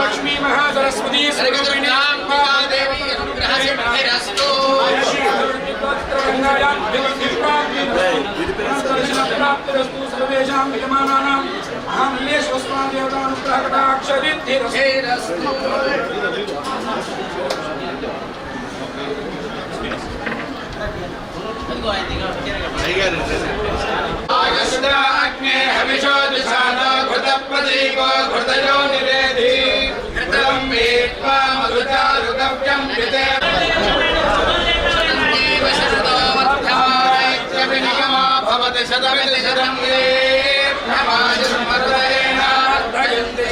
లక్ష్మీ మహాసరస్వతి సర్వేషాం యజమానానాం అహమల్లేశ్వస్వామి దేవతానుగ్రహకటాక్షరిద్ధిరస్తు. అగ్నే హవిషో దిశానో ఘృత ప్రదీపో ఘృతయో నిరేధి ఘృతం వేత్వా మధుచారుగవ్యం విదే భవతి శతమితి శతం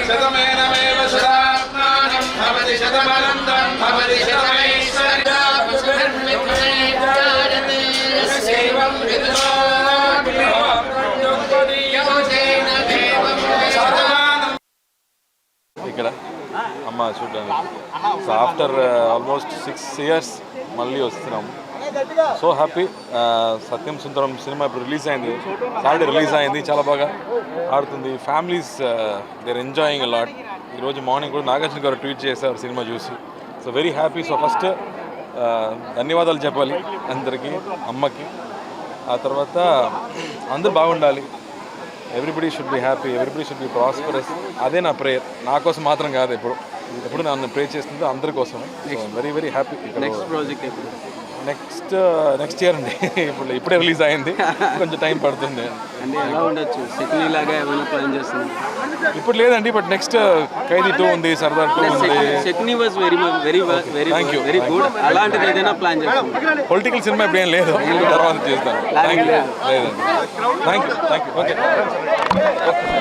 శతమేనమేవ శతాత్మానం భవతి శతమనందం భవతి ఇక్కడ అమ్మ చూడడానికి. సో ఆఫ్టర్ ఆల్మోస్ట్ 6 years మళ్ళీ వస్తున్నాం. So happy. Sathyam Sundaram cinema ఇప్పుడు రిలీజ్ అయింది, సాటర్డే రిలీజ్ అయింది. చాలా బాగా ఆడుతుంది. Families they're enjoying a lot. ఈరోజు మార్నింగ్ కూడా నాగార్జున గారు ట్వీట్ చేశారు సినిమా చూసి. So very happy. So first ధన్యవాదాలు చెప్పాలి అందరికీ, అమ్మకి. ఆ తర్వాత అందరూ బాగుండాలి. Everybody should be happy, everybody should be prosperous. అదే నా ప్రేయర్. నా కోసం మాత్రం కాదు, ఎప్పుడు నన్ను ప్రే చేస్తుంటే అందరి కోసం. Very very happy. Next project ఎప్పుడు? నెక్స్ట్ ఇయర్ అండి. ఇప్పుడే రిలీజ్ అయింది, కొంచెం టైం పడుతుంది. అంటే ఎలా ఉండొచ్చు, సెకండ్ లాగా ఏమైనా ప్లాన్ చేస్తున్నారు? ఇప్పుడు లేదండి, బట్ నెక్స్ట్ ఖైదీ 2 ఉంది, సర్దార్ 2 ఉంది. Second was very very good. అలాంటిది ఏదైనా ప్లాన్ చేస్తున్నారు? పొలిటికల్ సినిమా ఇప్పుడు ఏం లేదు, తర్వాత చేస్తాను. లేదండి. Thank you. ఓకే.